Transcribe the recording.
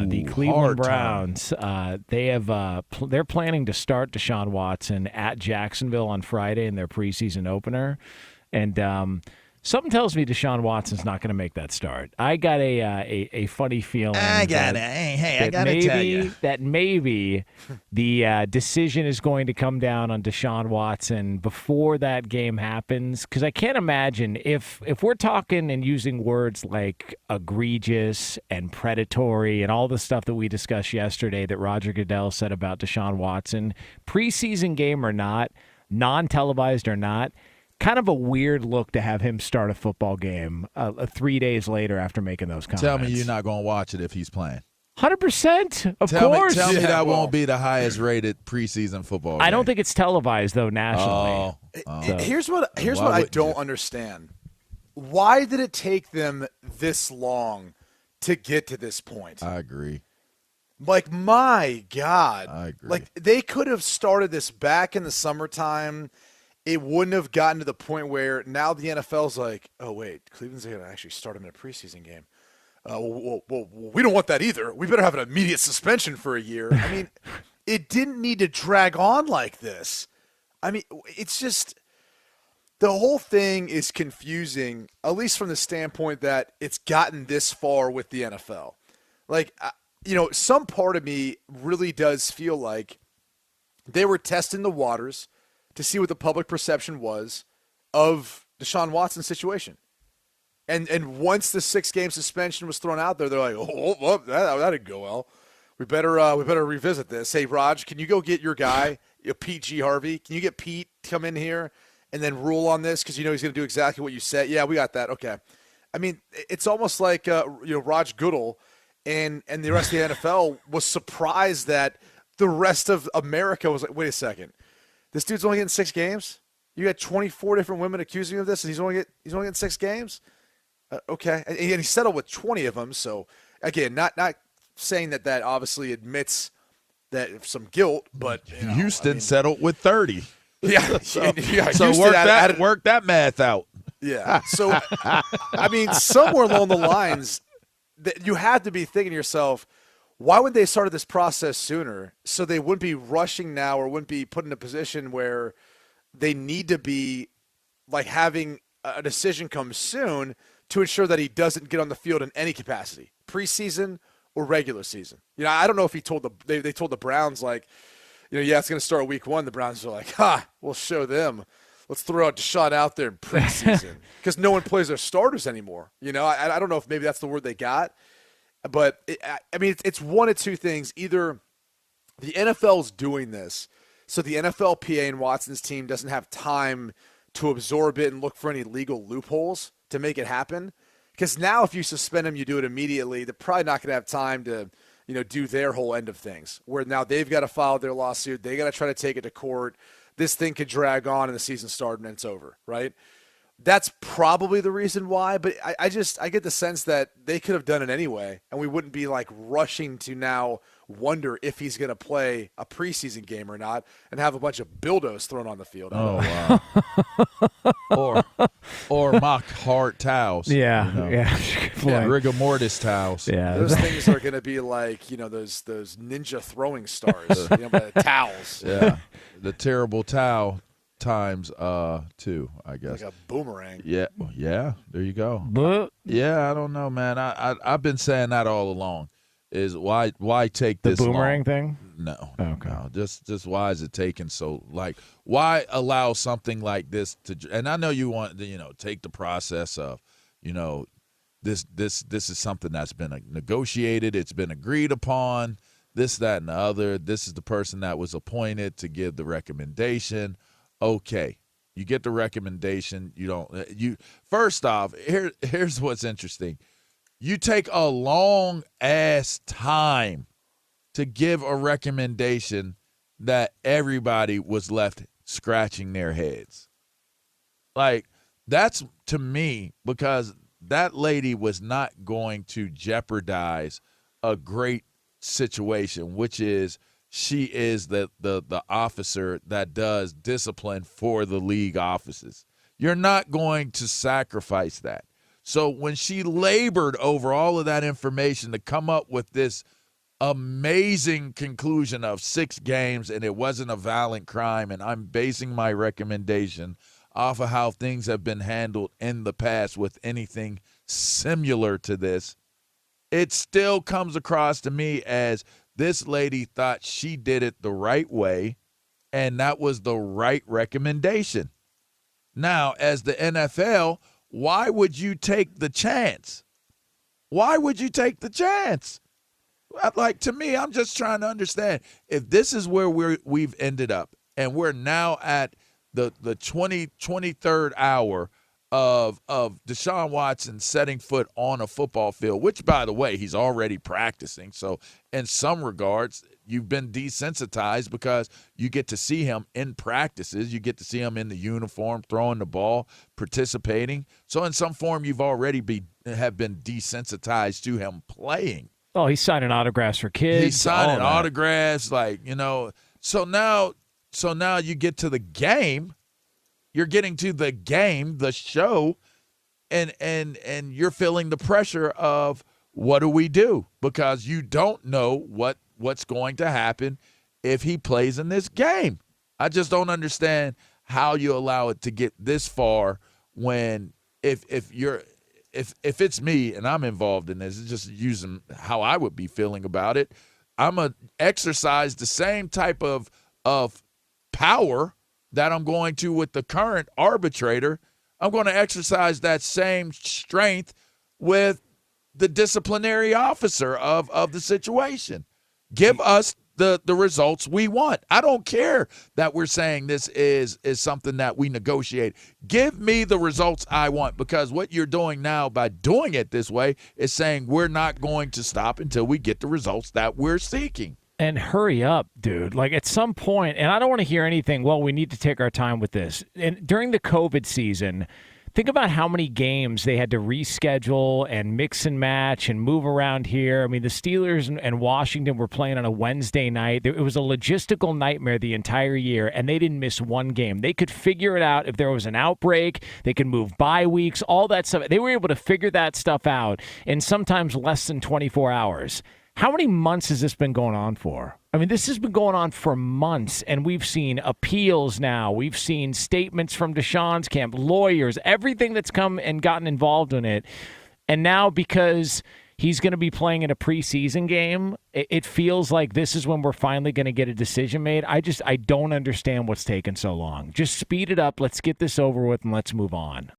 the Cleveland Browns. They're planning to start Deshaun Watson at Jacksonville on Friday in their preseason opener, and something tells me Deshaun Watson's not going to make that start. I got a funny feeling. I got to tell you that maybe the decision is going to come down on Deshaun Watson before that game happens. Because I can't imagine if we're talking and using words like egregious and predatory and all the stuff that we discussed yesterday that Roger Goodell said about Deshaun Watson, preseason game or not, non-televised or not. Kind of a weird look to have him start a football game 3 days later after making those comments. Tell me you're not going to watch it if he's playing. 100%, of course. Tell me that won't be the highest rated preseason football game. I don't think it's televised, though, nationally. Here's what I don't understand. Why did it take them this long to get to this point? I agree. Like, my God. I agree. Like, they could have started this back in the summertime. It wouldn't have gotten to the point where now the NFL's like, oh, wait, Cleveland's going to actually start him in a preseason game. Well, we don't want that either. We better have an immediate suspension for a year. I mean, it didn't need to drag on like this. I mean, it's just the whole thing is confusing, at least from the standpoint that it's gotten this far with the NFL. Like, some part of me really does feel like they were testing the waters to see what the public perception was of Deshaun Watson's situation. And once the 6-game suspension was thrown out there, they're like, that didn't go well. We better revisit this. Hey, Raj, can you go get your guy, Pete G. Harvey? Can you get Pete to come in here and then rule on this? Because he's going to do exactly what you said. Yeah, we got that. Okay. I mean, it's almost like Raj Goodell and the rest of the NFL was surprised that the rest of America was like, wait a second. This dude's only getting 6 games? You got 24 different women accusing him of this, and he's only getting 6 games? Okay. And he settled with 20 of them. So, again, not saying that obviously admits that some guilt, but Houston settled with 30. Yeah. So work that math out. Yeah. So, I mean, somewhere along the lines, that you had to be thinking to yourself, why would they started this process sooner so they wouldn't be rushing now or wouldn't be put in a position where they need to be like having a decision come soon to ensure that he doesn't get on the field in any capacity, preseason or regular season. I don't know if he told they told the Browns like, it's going to start week 1. The Browns are like, we'll show them. Let's throw out Deshaun out there in preseason because no one plays their starters anymore. I don't know if maybe that's the word they got. But, it's one of two things. Either the NFL's doing this so the NFLPA and Watson's team doesn't have time to absorb it and look for any legal loopholes to make it happen. Because now if you suspend them, you do it immediately. They're probably not going to have time to, do their whole end of things. Where now they've got to file their lawsuit. They got to try to take it to court. This thing could drag on and the season started and it's over, right? That's probably the reason why, but I get the sense that they could have done it anyway, and we wouldn't be like rushing to now wonder if he's going to play a preseason game or not and have a bunch of dildos thrown on the field. Oh, wow. or mock hard towels. Yeah. Rigor mortis towels. Yeah. Those things are going to be like, those ninja throwing stars, towels. Yeah. The terrible towel. Times 2, I guess. Like a boomerang. Yeah, there you go. But Yeah, I don't know, man. I've been saying that all along. Is why take the this boomerang long? thing? No. Okay. No, just why is it taking so why allow something like this to? And I know you want to take the process of this is something that's been negotiated. It's been agreed upon. This, that, and the other. This is the person that was appointed to give the recommendation. Okay, you get the recommendation. First off, here's what's interesting. You take a long ass time to give a recommendation that everybody was left scratching their heads. Like, that's to me, because that lady was not going to jeopardize a great situation, which is she is the officer that does discipline for the league offices. You're not going to sacrifice that. So when she labored over all of that information to come up with this amazing conclusion of 6 games, and it wasn't a violent crime, and I'm basing my recommendation off of how things have been handled in the past with anything similar to this, it still comes across to me as this lady thought she did it the right way, and that was the right recommendation. Now, as the NFL, why would you take the chance? Why would you take the chance? Like, to me, I'm just trying to understand. If this is where we've ended up, and we're now at the 23rd hour of Deshaun Watson setting foot on a football field, which, by the way, he's already practicing. So in some regards, you've been desensitized because you get to see him in practices. You get to see him in the uniform, throwing the ball, participating. So in some form, you've already have been desensitized to him playing. Oh, he's signing autographs for kids. He's signing autographs, like, you know. So now you get to the game. You're getting to the game, the show, and you're feeling the pressure of what do we do? Because you don't know what's going to happen if he plays in this game. I just don't understand how you allow it to get this far when if it's me and I'm involved in this, it's just using how I would be feeling about it. I'm going to exercise the same type of power that I'm going to with the current arbitrator. I'm going to exercise that same strength with the disciplinary officer of the situation. Give us the results we want. I don't care that we're saying this is something that we negotiate. Give me the results I want, because what you're doing now by doing it this way is saying we're not going to stop until we get the results that we're seeking. And hurry up, dude. Like, at some point, and I don't want to hear anything, well, we need to take our time with this. And during the COVID season, think about how many games they had to reschedule and mix and match and move around here. I mean, the Steelers and Washington were playing on a Wednesday night. It was a logistical nightmare the entire year, and they didn't miss one game. They could figure it out if there was an outbreak. They could move bye weeks, all that stuff. They were able to figure that stuff out in sometimes less than 24 hours. How many months has this been going on for? I mean, this has been going on for months, and we've seen appeals now. We've seen statements from Deshaun's camp, lawyers, everything that's come and gotten involved in it. And now, because he's going to be playing in a preseason game, it feels like this is when we're finally going to get a decision made. I don't understand what's taken so long. Just speed it up. Let's get this over with, and let's move on.